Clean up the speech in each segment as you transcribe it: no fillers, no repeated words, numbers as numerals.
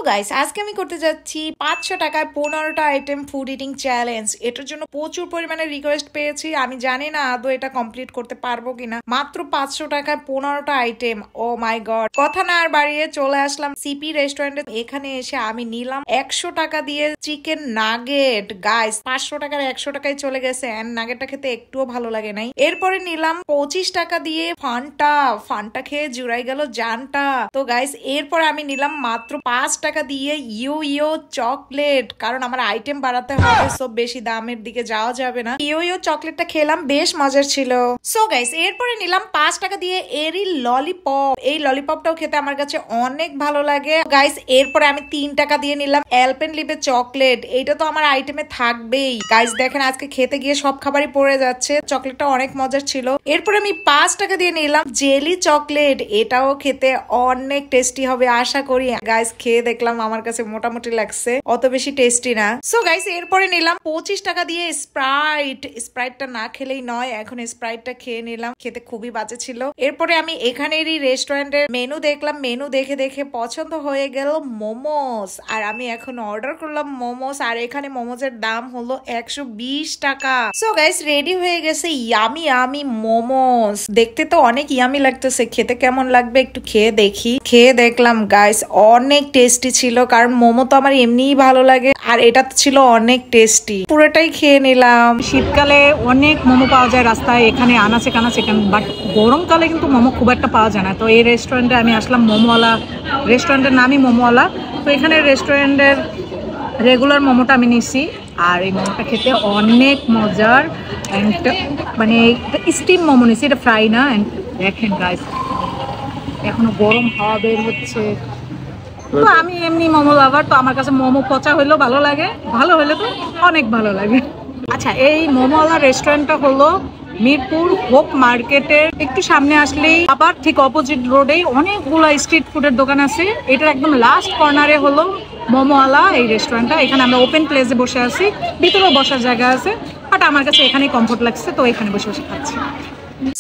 Guys আজকে আমি করতে যাচ্ছি 500 টাকায় 15টা আইটেম ফুড ইটিং চ্যালেঞ্জ। এটার জন্য প্রচুর পরিমাণে রিকোয়েস্ট পেয়েছি। আমি জানি না আদৌ এটা কমপ্লিট করতে পারবো কিনা। মাত্র 500 টাকায় 15টা আইটেম। ও মাই গড। কথা না আর বাড়িয়ে চলে আসলাম সিপি রেস্টুরেন্টে। এখানে এসে আমি নিলাম 100 টাকা দিয়ে চিকেন নাগেট। গাইস 500 টাকার 100 টাকায় চলে গেছে। এন্ড নাগেটটা খেতে একটুও ভালো লাগে নাই। এরপরে নিলাম 25 টাকা দিয়ে ফান্টা খেয়ে জুড়াই গেল জানটা। তো গাইস এরপরে আমি নিলাম মাত্র 5 টাকা দিয়ে ইয়ো চকলেট, কারণ আমার আইটেম বাড়াতে হবে, সব বেশি দামের দিকে যাওয়া যাবে না। ইয়ো চকলেটটা খেলাম, বেশ মজার ছিল। সো গাইস এরপরে নিলাম 5 টাকা দিয়ে এরি ললিপপ। এই ললিপপটাও খেতে আমার কাছে অনেক ভালো লাগে। গাইস এরপরে আমি 3 টাকা দিয়ে নিলাম অ্যালপেনলিবে চকলেট। এইটা তো আমার আইটেমে থাকবেই। গাইস দেখেন আজকে খেতে গিয়ে সব খাবারই পড়ে যাচ্ছে। চকলেটটা অনেক মজার ছিল। এরপরে আমি 5 টাকা দিয়ে নিলাম জেলি চকলেট। এটাও খেতে অনেক টেস্টি হবে আশা করি। গাইস খেয়ে দেখলাম, আমার কাছে মোটামুটি লাগছে, অত বেশি টেস্টি না। সো গাইস এরপরে নিলাম 25 টাকা দিয়ে স্প্রাইটটা না খেলেই নয়, এখন স্প্রাইটটা খেয়ে নিলাম, খেতে খুবই বাজে ছিল। এরপরে আমি এখানেরই রেস্টুরেন্টের মেনু দেখলাম, মেনু দেখে দেখে পছন্দ হয়ে গেল মোমোস। আর আমি এখন অর্ডার করলাম মোমোস। আর এখানে মোমোসের দাম হলো 120 টাকা। সো গাইস রেডি হয়ে গেছে ইয়ামি মোমোস। দেখতে তো অনেক ইয়ামি লাগতেছে, খেতে কেমন লাগবে একটু খেয়ে দেখি। খেয়ে দেখলাম গাইস অনেক টেস্টি ছিল, কারণ মোমো তো আমার এমনিই ভালো লাগে, আর এটা ছিল অনেক টেস্টি। পুরোটাই খেয়ে নিলাম। শীতকালে অনেক মোমো পাওয়া যায় রাস্তায়, এখানে আনাচে কানাচে, বাট গরমকালে কিন্তু মোমো খুব একটা পাওয়া যায় না। তো এই রেস্টুরেন্টে আমি আসলাম, মোমোওয়ালা রেস্টুরেন্টের নামই মোমোওয়ালা। তো এখানে রেস্টুরেন্টের রেগুলার মোমোটা আমি নিছি, আর এই মোমোটা খেতে অনেক মজার। অ্যান্ড মানে স্টিম মোমো নিছি, এটা ফ্রাই না। অ্যান্ড দেখেন গাইস এখনো গরম হাওয়া বের হচ্ছে। তো আমি এমনি মোমো লাভার, তো আমার কাছে মোমো পচা হইলেও ভালো লাগে, ভালো হইলে তো অনেক ভালো লাগে। আচ্ছা, এই মোমোওয়ালা রেস্টুরেন্টটা হলো মিরপুর হোপ মার্কেটের একটু সামনে আসলেই, আবার ঠিক অপোজিট রোডেই অনেকগুলো স্ট্রিট ফুডের দোকান আছে। এটার একদম লাস্ট কর্নারে হলো মোমোওয়ালা এই রেস্টুরেন্টটা। এখানে আমরা ওপেন প্লেসে বসে আছি, ভিতরেও বসার জায়গা আছে, বাট আমার কাছে এখানেই কমফোর্ট লাগছে, তো এখানে বসে বসে খাচ্ছি।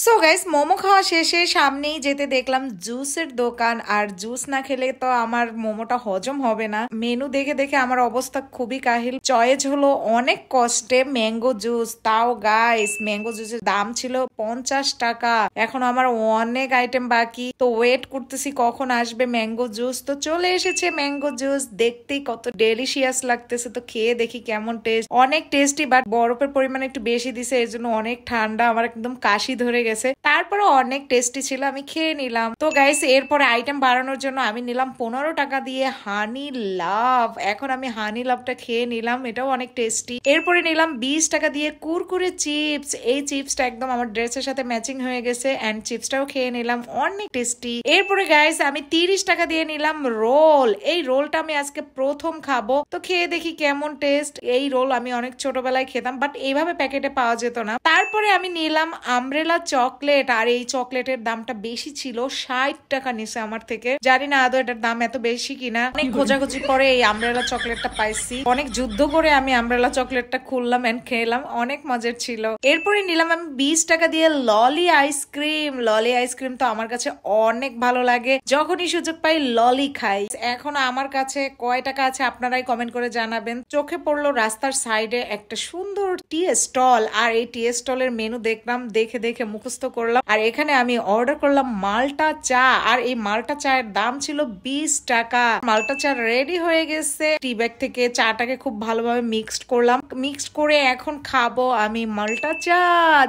সো গাইস মোমো খাওয়া শেষে সামনেই যেতে দেখলাম জুসের দোকান। আর জুস না খেলে তো আমার মোমোটা হজম হবে না। মেনু দেখে দেখে আমার অবস্থা খুবই কাহিল। চয়েস হলো অনেক কষ্টে ম্যাঙ্গো জুস। তাও গাইস ম্যাঙ্গো জুসের দাম ছিল 50 টাকা। এখন আমার অনেক আইটেম বাকি, তো ওয়েট করতেছি কখন আসবে ম্যাঙ্গো জুস। তো চলে এসেছে ম্যাঙ্গো জুস। দেখতেই কত ডেলিশিয়াস লাগতেছে। তো খেয়ে দেখি কেমন টেস্ট। অনেক টেস্টি, বাট বরফের পরিমাণ একটু বেশি দিছে, এর জন্য অনেক ঠান্ডা, আমার একদম কাশি ধরে গেছে। তারপরে অনেক টেস্টি ছিল, আমি খেয়ে নিলাম। তো গাইস এরপরে আইটেম বাড়ানোর জন্য আমি নিলাম 15 টাকা দিয়ে হানি লাভ। এখন আমি হানি লাভটা খেয়ে নিলাম, এটাও অনেক টেস্টি। এরপরে নিলাম 20 টাকা দিয়ে কুরকুরে চিপস। এই চিপসটা একদম আমার ড্রেসের সাথে ম্যাচিং হয়ে গেছে, এন্ড চিপসটাও খেয়ে নিলাম, অনেক টেস্টি। এরপরে গাইস আমি 30 টাকা দিয়ে নিলাম রোল। এই রোলটা আমি আজকে প্রথম খাবো, তো খেয়ে দেখি কেমন টেস্ট। এই রোল আমি অনেক ছোটবেলায় খেতাম, বাট এইভাবে প্যাকেটে পাওয়া যেত না। তারপরে আমি নিলাম আমব্রেলা চকলেট। আর এই চকলেটের দামটা বেশি ছিল, 60 টাকা নিছে আমার থেকে। জানি না আদৌ এটার দাম এত বেশি কিনা। অনেক খোঁজাখুঁজি করে এই আমব্রেলা চকলেটটা পাইছি, অনেক যুদ্ধ করে আমি আমব্রেলা চকলেটটা খুললাম এন্ড খেলাম, অনেক মজার ছিল। এরপরে নিলাম আমি 20 টাকা দিয়ে ললি আইসক্রিম। ললি আইসক্রিম তো আমার কাছে অনেক ভালো লাগে, যখনই সুযোগ পাই ললি খাই। এখন আমার কাছে কয় টাকা আছে আপনারাই কমেন্ট করে জানাবেন। চোখে পড়লো রাস্তার সাইডে একটা সুন্দর টি স্টল, আর এই টি স্টলের মেনু দেখলাম, দেখে দেখে মুখস্থ করলাম। আর এখানে আমি অর্ডার করলাম মাল্টা চা। আর এই মাল্টা চায়ের দাম ছিল 20 টাকা। মাল্টা চা রেডি হয়ে গেছে। টি ব্যাগ থেকে চাটাকে খুব ভালোভাবে মিক্সড করলাম, মিক্সড করে এখন খাবো আমি মাল্টা চা।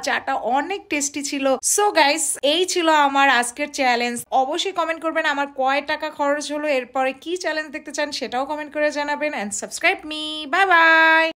চাটা অনেক টেস্টি ছিল। সো গাইস এই ছিল আমার আজকের চ্যালেঞ্জ। অবশ্যই কমেন্ট করবেন আমার কয় টাকা খরচ হলো। এরপরে কি চ্যালেঞ্জ দেখতে চান সেটাও কমেন্ট করে জানাবেন, and subscribe me. Bye by.